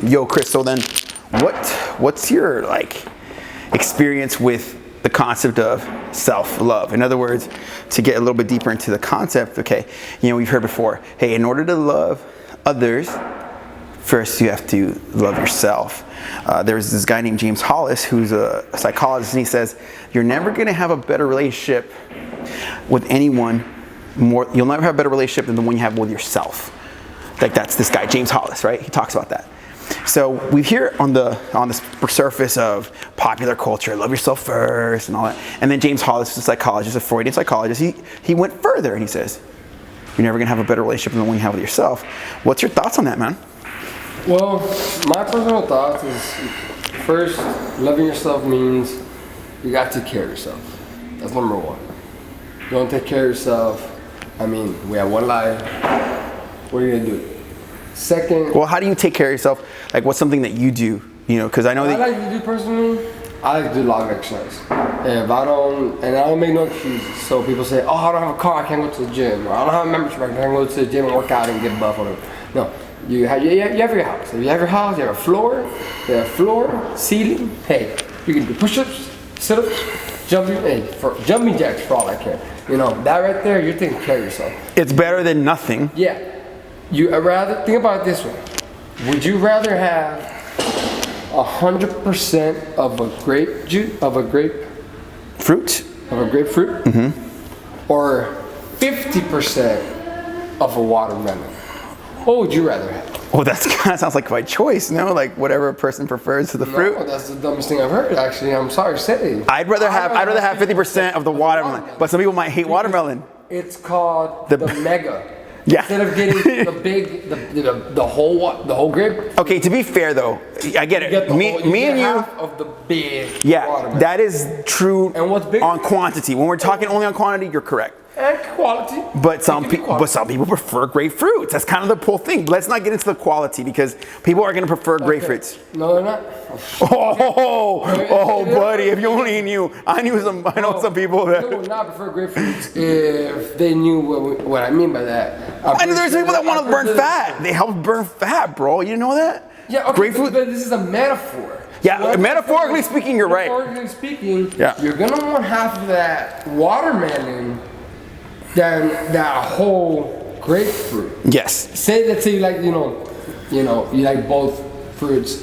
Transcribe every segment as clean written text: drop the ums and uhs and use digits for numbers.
Yo, Chris, so then what's your like experience with the concept of self-love? In other words, to get a little bit deeper into the concept, okay, we've heard before, hey, in order to love others, first you have to love yourself. There's this guy named James Hollis who's a psychologist, and he says, you're never gonna have a better relationship with anyone you'll never have a better relationship than the one you have with yourself. Like that's this guy, James Hollis, right? He talks about that. So we hear on the surface of popular culture, love yourself first and all that. And then James Hollis, a psychologist, a Freudian psychologist, he went further and he says, you're never gonna have a better relationship than the one you have with yourself. What's your thoughts on that, man? Well, my personal thoughts is, first, loving yourself means you got to take care of yourself. That's number one. You don't take care of yourself, we have one life. What are you gonna do? Second. Well, how do you take care of yourself? Like, what's something that you do? Because I know that. I like to do personally, I like to do a lot of exercise. If I don't make no excuses. So people say, oh, I don't have a car, I can't go to the gym. Or I don't have a membership, I can't go to the gym and work out and get buff or whatever. No, you have your house. If you have your house, you have a floor, ceiling. Hey, you can do push-ups, sit-ups, jumping jacks for all I care. That right there, you're taking care of yourself. It's better than nothing. Yeah. Think about it this way. Would you rather have 100% of a grapefruit, mm-hmm. or 50% of a watermelon? What would you rather have? Oh, that kind of sounds like my choice, no? Like whatever a person prefers to the fruit. No, that's the dumbest thing I've heard. Actually, I'm sorry to say. I'd rather have 50% of the watermelon, but some people might hate watermelon. It's called the mega. Yeah. Instead of getting the whole grape. Okay, to be fair though, I get it. Me and you. Half of the big. Yeah, watermelon. that is true. And what's big? On quantity. When we're talking only on quantity, you're correct. And quality. But some people prefer grapefruits. That's kind of the whole thing. Let's not get into the quality because people are going to prefer grapefruits. No, they're not. Buddy, if you only knew. I know some people that They would not prefer grapefruits if they knew what I mean by that. And there's people that want to burn fat. They help burn fat, bro. You didn't know that? Yeah, okay, grapefruit. But this is a metaphor. Yeah, so metaphorically speaking, you're right. Metaphorically speaking, yeah. You're going to want half of that watermelon than that whole grapefruit. Yes. Say you like, you like both fruits,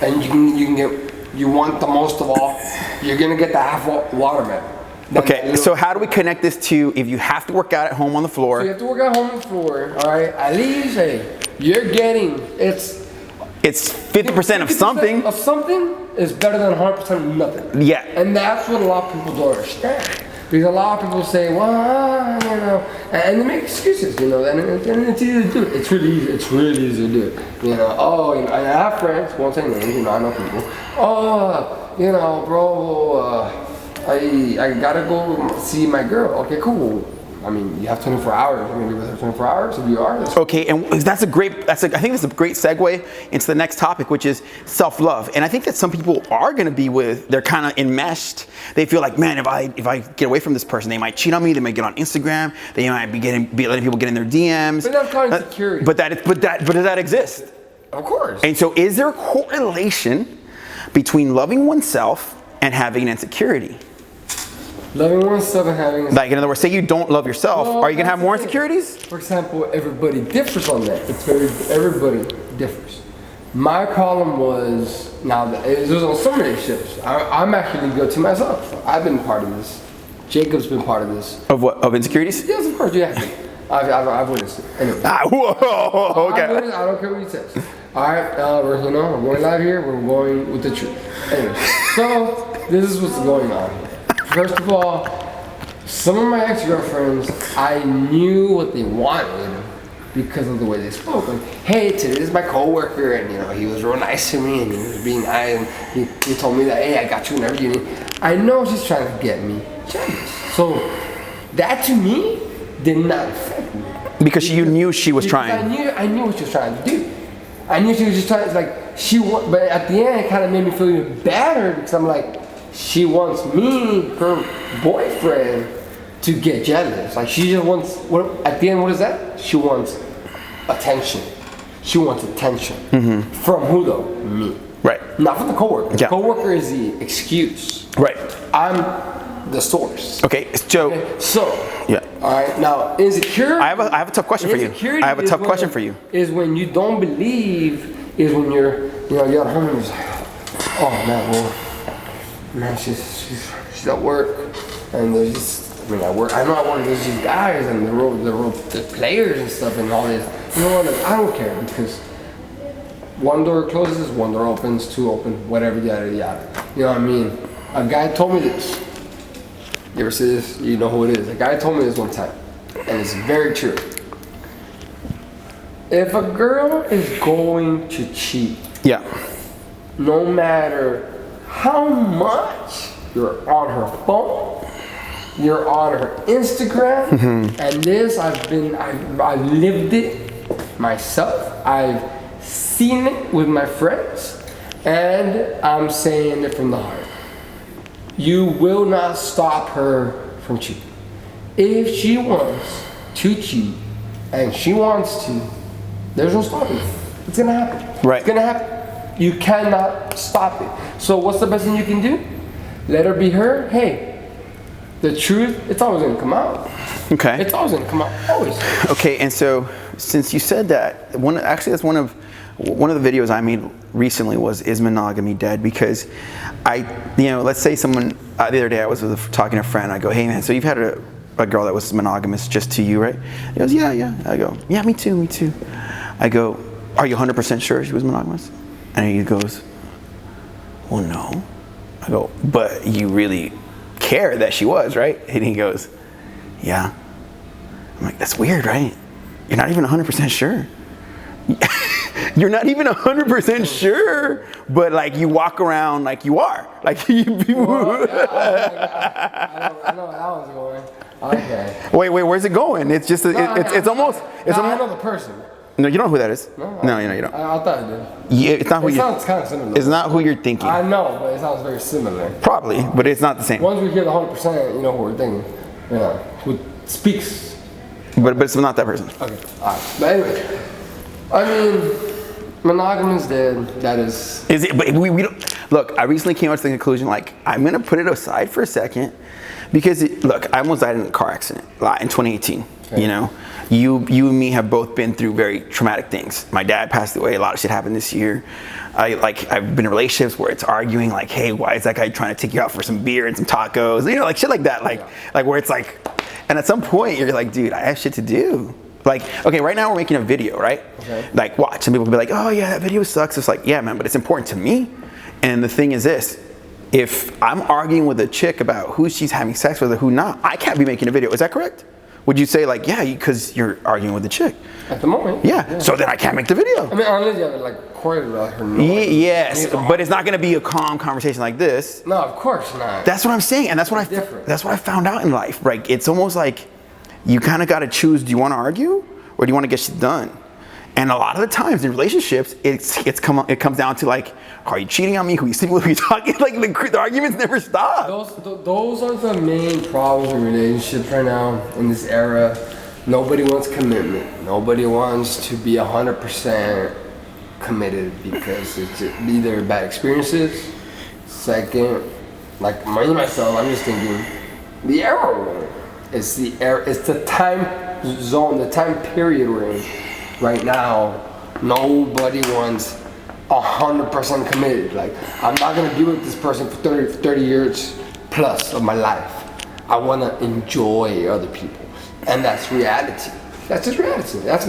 and you want the most of all. You're gonna get the half watermelon. Okay. So how do we connect this to if you have to work out at home on the floor? So you have to work out home on the floor. All right. At least you're getting it's 50% of something. Of something is better than 100% of nothing. Yeah. And that's what a lot of people don't understand. Because a lot of people say, well, and they make excuses, and it's easy to do it. It's really easy to do it. And I have friends, won't say names, I know people. I gotta go see my girl. Okay, cool. You have 24 hours. You're gonna be with her 24 hours if you are. Okay, and I think that's a great segue into the next topic, which is self-love. And I think that some people are gonna be they're kind of enmeshed. They feel like, man, if I get away from this person, they might cheat on me. They might get on Instagram. They might be letting people get in their DMs. But that's called insecurity. But does that exist? Of course. And so, is there a correlation between loving oneself and having an insecurity? Loving oneself and having like, in other words, say you don't love yourself, are you gonna have more insecurities? For example, everybody differs on that. Everybody differs. My problem was it was on some relationships. I'm actually guilty myself. I've been part of this. Jacob's been part of this. Of what? Of insecurities? Yes, of course. Yeah. I've witnessed it. Anyway. Whoa. Okay. I don't care what he says. All right. We're going live here. We're going with the truth. Anyway. So this is what's going on. First of all, some of my ex-girlfriends, I knew what they wanted because of the way they spoke. Like, hey, today is my coworker, and he was real nice to me, and he was being nice, and he told me that, hey, I got you whenever you need. I know she's trying to get me jealous. So that to me did not affect me. Because you knew she was trying. I knew what she was trying to do. I knew she was just trying, but at the end it kind of made me feel even better because I'm like, she wants me, her boyfriend, to get jealous. Like she just wants. At the end, what is that? She wants attention. She wants attention. From who though? Me. Right. Not from the coworker. Yeah. The coworker is the excuse. Right. I'm the source. Okay, Joe. Okay, so. Yeah. All right. Now, insecurity. I have a tough question for you. I have a tough question for you. Is when you don't believe. Is when you're at home and you're like, oh man, well, man, she's at work, and there's just. I mean, I know I work with these guys and the players and stuff and all this. You know what? Like, I don't care because one door closes, one door opens, two open, whatever, yada yada. You know what I mean? A guy told me this. You ever see this? You know who it is. A guy told me this one time, and it's very true. If a girl is going to cheat, Yeah. no matter how much you're on her phone, you're on her Instagram, and this I've lived it myself. I've seen it with my friends, and I'm saying it from the heart. You will not stop her from cheating. If she wants to cheat, and she wants to, there's no stopping it. It's gonna happen. Right. It's gonna happen. You cannot stop it. So what's the best thing you can do? Let her be her. Hey. The truth, it's always gonna come out. Okay. It's always gonna come out, always. Okay, and so since you said that, that's one of the videos I made recently was "Is Monogamy Dead?" Because let's say someone the other day I was talking to a friend. I go, hey man, so you've had a girl that was monogamous just to you, right? He goes, yeah. I go, yeah, me too. I go, are you 100% sure she was monogamous? And he goes, well, no. I go, but you really care that she was, right? And he goes, yeah. I'm like, that's weird, right? You're not even 100% sure. You're not even 100% sure, but like you walk around like you are. Like you. Well, I know where that one's going. Okay. Wait, where's it going? It's just it's almost. I know the person. No, you don't know who that is. No, you don't. I thought I did. Yeah, it's not who It you. sounds kind of similar. It's not who you're thinking. I know, but it sounds very similar. Probably, but it's not the same. Once we hear the 100%, you know who we're thinking. Yeah, who speaks. But it's not that person. Okay, alright. But anyway, I mean, monogamy's dead. That is. Is it? But we don't. Look, I recently came up to the conclusion. Like, I'm gonna put it aside for a second, because look, I almost died in a car accident in 2018. Okay. You know, you and me have both been through very traumatic things. My dad passed away. A lot of shit happened this year. I've been in relationships where it's arguing like, hey, why is that guy trying to take you out for some beer and some tacos? You know, like shit like that. Like where it's like, and at some point you're like, dude, I have shit to do. Like, okay, right now we're making a video, right? Okay. Like, watch. Some people can be like, oh yeah, that video sucks. It's like, yeah, man, but it's important to me. And the thing is this. If I'm arguing with a chick about who she's having sex with or who not, I can't be making a video. Is that correct? Would you say like, yeah, because you're arguing with the chick? At the moment. Yeah. So then I can't make the video. I mean, unless you have like quite about her. Yes, but it's not going to be a calm conversation like this. No, of course not. That's what I'm saying, and that's what that's what I found out in life. Right? It's almost like you kind of got to choose. Do you want to argue or do you want to get shit done? And a lot of the times in relationships, it comes down to like, are you cheating on me? Who you sleeping with? Who you talking? Like the arguments never stop. Those are the main problems in relationships right now in this era. Nobody wants commitment. Nobody wants to be 100% committed because it's either bad experiences. Second, like myself, I'm just thinking the era we're in. It's the era. It's the time zone, the time period we're in. Right now, nobody wants 100% committed. Like, I'm not gonna be with this person for 30 years plus of my life. I wanna enjoy other people, and that's reality. That's just reality. That's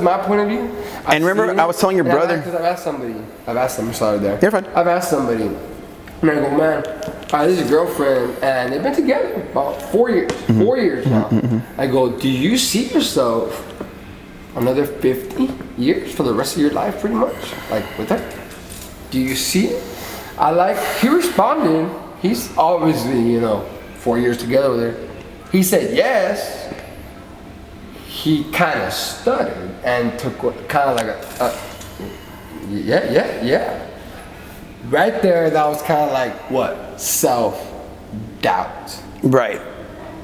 my point of view. And remember, I was telling your brother. Because I've asked somebody. I'm sorry there. You're fine. I've asked somebody, and I go, man, this is a girlfriend, and they've been together about 4 years. 4 years now. I go, do you see yourself another 50 years for the rest of your life, pretty much, like with her? Do you see it? He responded. He's obviously, 4 years together with her. He said yes. He kind of stuttered and took kind of like yeah. Right there, that was kind of like what? Self-doubt. Right.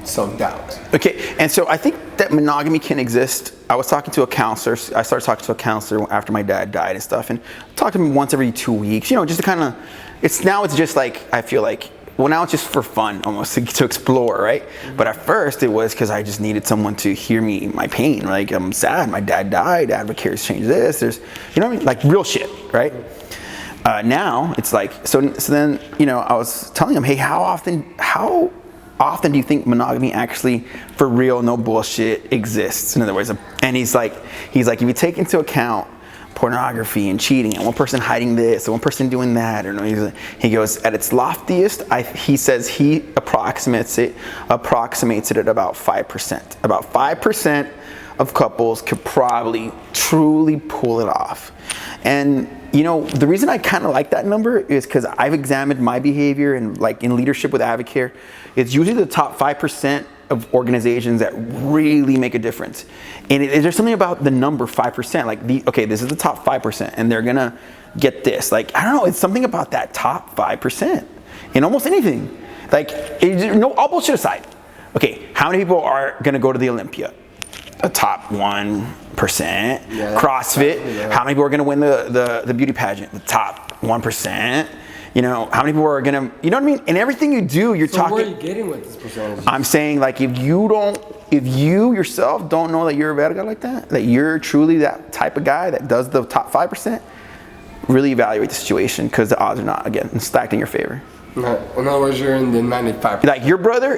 self-doubt. Okay, and so I think that monogamy can exist. I was talking to a counselor. I started talking to a counselor after my dad died and stuff, and talked to him once every 2 weeks. Just to kind of, it's just like, I feel like, well, now it's just for fun almost to explore, right? Mm-hmm. But at first it was because I just needed someone to hear my pain. Like, I'm sad, my dad died, Advocate's changed this. There's, what I mean? Like real shit, right? Now it's like, so then, I was telling him, hey, how often do you think monogamy actually, for real, no bullshit, exists? In other words, and he's like, if you take into account pornography and cheating, and one person hiding this, and one person doing that, he goes, at its loftiest, he says he approximates it at about 5%. About 5% of couples could probably truly pull it off. And the reason I kind of like that number is because I've examined my behavior and like in leadership with Advocare, it's usually the top 5% of organizations that really make a difference. And there's something about the number 5%, like this is the top 5% and they're gonna get this. Like, I don't know, it's something about that top 5% in almost anything. Like, all bullshit aside. Okay, how many people are gonna go to the Olympia? The top 1%. Yeah, CrossFit. How many people are going to win the beauty pageant? The top 1%. How many people are going to, you know what I mean? And everything you do, you're talking. Where are you getting with this percentage? I'm saying, like, if you yourself don't know that you're a bad guy like that you're truly that type of guy that does the top 5%, really evaluate the situation, because the odds are not, again, stacked in your favor. In other words, you're in the 95%. Like, your brother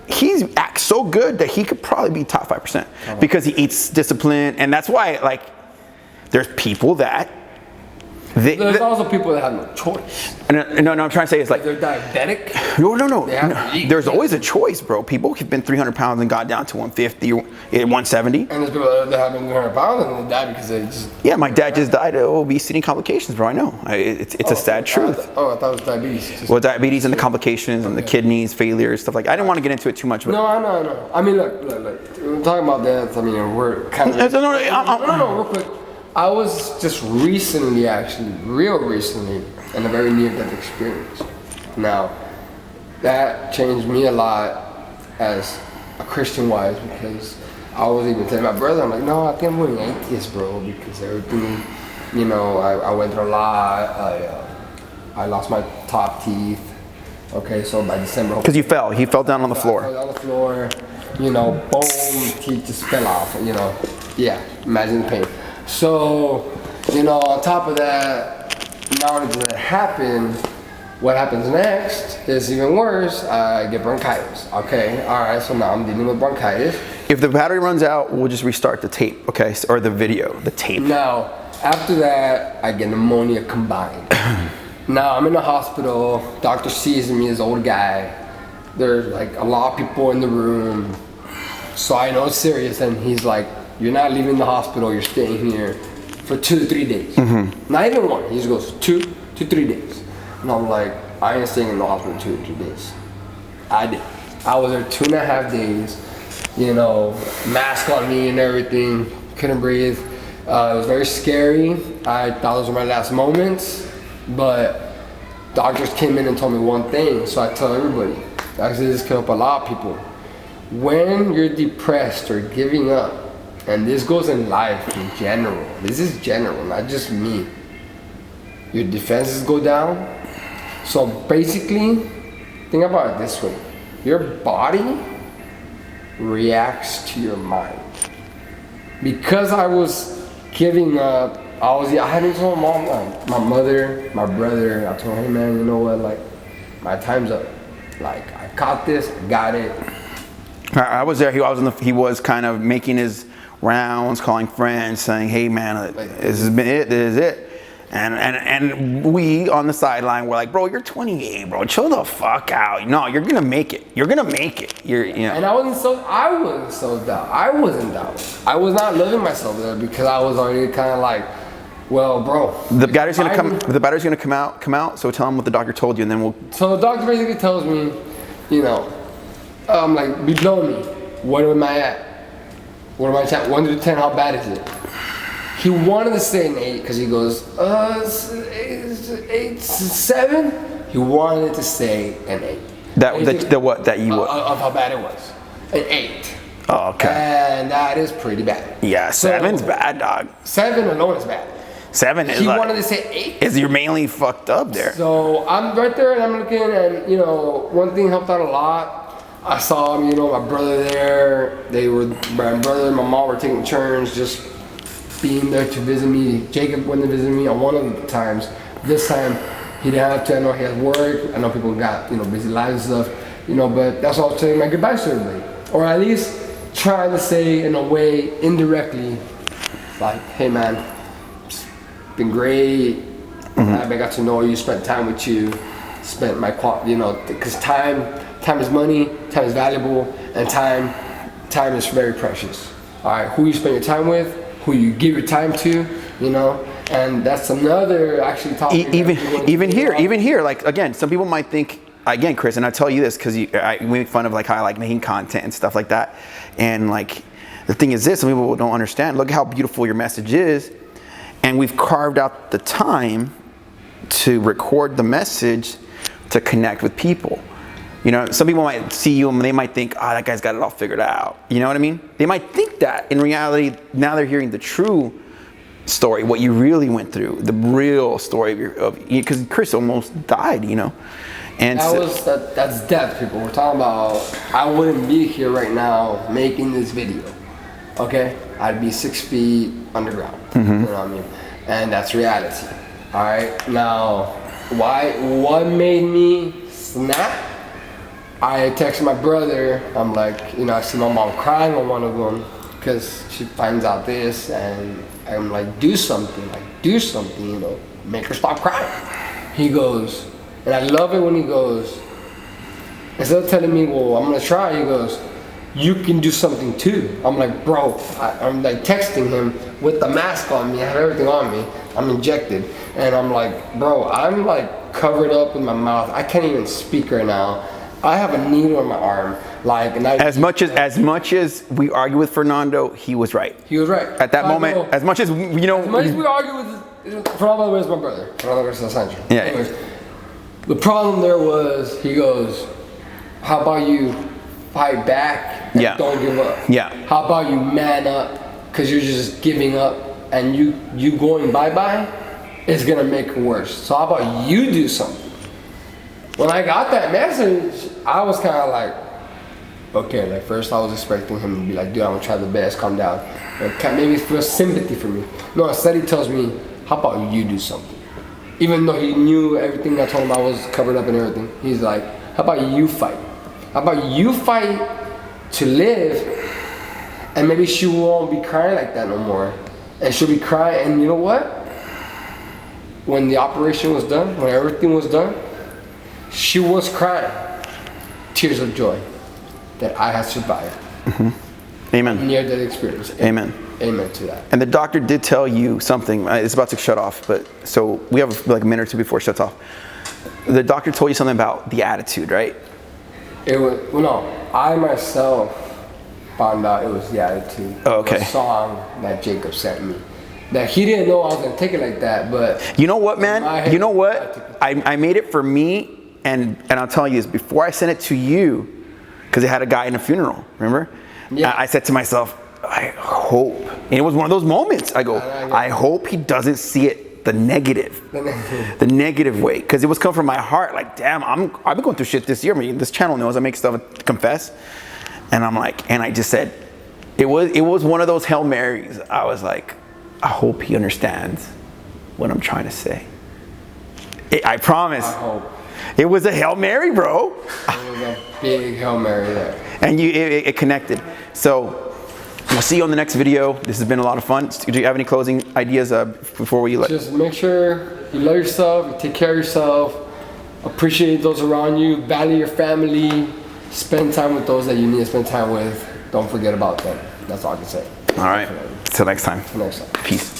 he acts so good that he could probably be top 5% because he eats discipline, and that's why, like, there's people that there's also people that have no choice. No, I'm trying to say is like they're diabetic. No. There's always a choice, bro. People have been 300 pounds and got down to 150, 170. And there's people that have been 300 pounds and they die because they just. Yeah, my dad just died of obesity complications, bro. I know. It's a sad truth. I thought it was diabetes. Well, diabetes and the complications and the kidneys, failures, stuff like that. I didn't want to get into it too much. But No. I mean, look. We're talking about that. I mean, we're kind of. No, real quick. I was just recently, real recently, in a very near-death experience. Now, that changed me a lot as a Christian-wise, because I was even telling my brother, I'm like, no, I think I'm going atheist, bro, because everything, I went through a lot. I lost my top teeth. Okay, so by December. Because you fell. He fell down on the floor. I fell on the floor. Boom, teeth just fell off. Yeah, imagine the pain. So, on top of that, not only does that happen, what happens next is even worse. I get bronchitis. Okay, all right, so now I'm dealing with bronchitis. If the battery runs out, we'll just restart the tape, okay? Or the video, the tape. Now, after that, I get pneumonia combined. Now, I'm in the hospital. Doctor sees me, this old guy. There's like a lot of people in the room. So I know it's serious, and he's like, you're not leaving the hospital, you're staying here for 2 to 3 days. Mm-hmm. Not even 1, he just goes 2 to 3 days. And I'm like, I ain't staying in the hospital 2 to 3 days. I did. I was there 2.5 days, mask on me and everything, couldn't breathe. It was very scary. I thought those were my last moments, but doctors came in and told me one thing, so I tell everybody. Actually, this can help a lot of people. When you're depressed or giving up, and this goes in life in general. This is general, not just me. Your defenses go down. So basically, think about it this way. Your body reacts to your mind. Because I was giving up, I hadn't told my mother, my brother, I told him, hey man, you know what, like, my time's up. Like, I caught this, I got it. I was there, he was kind of making his rounds, calling friends, saying, hey man, this has been it, this is it. And we on the sideline were like, bro, you're 28, bro, chill the fuck out. No, you're gonna make it. You're gonna make it. And I wasn't so down. I wasn't down. I was not living myself there because I was already kind of like, well, bro. The battery's gonna come out. So tell him what the doctor told you, and then we'll. So the doctor basically tells me, like, below me, what am I at? What am I at? 1 to 10, how bad is it? He wanted to say an 8 because he goes, 8, 7. He wanted to say an 8. That you of how bad it was. An 8. Oh, okay. And that is pretty bad. Yeah, 7's bad, dog. 7 alone is bad. 7 is He like, wanted to say 8. is you're mainly fucked up there. So I'm right there and I'm looking, and one thing helped out a lot. I saw my brother there. My brother and my mom were taking turns just being there to visit me. Jacob went to visit me on one of the times. This time he didn't have to. I know he had work. I know people got busy lives and stuff. But that's all I was saying my goodbyes to everybody, or at least trying to say in a way indirectly, like, hey man, it's been great. I got to know you, spent time with you, spent my because time is money, time is valuable, and time is very precious. All right, who you spend your time with, who you give your time to, and that's another actually topic. Even here, like, again, some people might think, again, Chris, and I tell you this because we make fun of like how I like making content and stuff like that, and like the thing is this, some people don't understand. Look at how beautiful your message is, and we've carved out the time to record the message to connect with people. Some people might see you and they might think, oh, that guy's got it all figured out. You know what I mean? They might think that. In reality, now they're hearing the true story, what you really went through, the real story because Chris almost died, And that's death, people. We're talking about, I wouldn't be here right now making this video. Okay? I'd be 6 feet underground. You know what I mean? And that's reality. Alright? Now, what made me snap? I texted my brother. I'm like, I see my mom crying on one of them because she finds out this, and I'm like, do something, make her stop crying. He goes, and I love it when he goes, instead of telling me, well, I'm gonna try, he goes, you can do something too. I'm like, bro, I'm like texting him with the mask on me, I have everything on me, I'm injected, and I'm like, bro, I'm like covered up in my mouth, I can't even speak right now. I have a needle in my arm, as much as we argue with Fernando, he was right. He was right at that moment. As much as we argue with Fernando was my brother. Fernando was Sancho. Yeah. Anyways, the problem there was, he goes, how about you fight back and don't give up? Yeah. How about you man up, because you're just giving up, and you going bye-bye is gonna make it worse. So how about you do something? When I got that message, I was kind of like, okay, like first I was expecting him to be like, dude, I'm gonna try the best, calm down. Maybe feel sympathy for me. No, instead he tells me, how about you do something? Even though he knew everything I told him, I was covered up and everything. He's like, how about you fight? How about you fight to live, and maybe she won't be crying like that no more. And she'll be crying, and you know what? When the operation was done, when everything was done, she was crying tears of joy that I had survived. Amen. Near that experience. Amen. Amen to that. And the doctor did tell you something. It's about to shut off, but so we have like a minute or two before it shuts off. The doctor told you something about the attitude, right? I myself found out it was the attitude. Oh, okay. The song that Jacob sent me. That he didn't know I was gonna take it like that, but you know what, man? You know what? I made it for me. And I'll tell you this, before I sent it to you, because it had a guy in a funeral, remember? Yeah. I said to myself, I hope, and it was one of those moments, I go, I hope he doesn't see it the negative way, because it was coming from my heart, like, damn, I've been going through shit this year. I mean, this channel knows I make stuff to confess, and I'm like, and I just said, it was one of those Hail Marys. I was like, I hope he understands what I'm trying to say. I promise. I hope. It was a Hail Mary, bro. It was a big Hail Mary there. And it connected. So we'll see you on the next video. This has been a lot of fun. Do you have any closing ideas before we let? Just make sure you love yourself, you take care of yourself, appreciate those around you, value your family, spend time with those that you need to spend time with. Don't forget about them. That's all I can say. All right. Till next time. Till next time. Peace.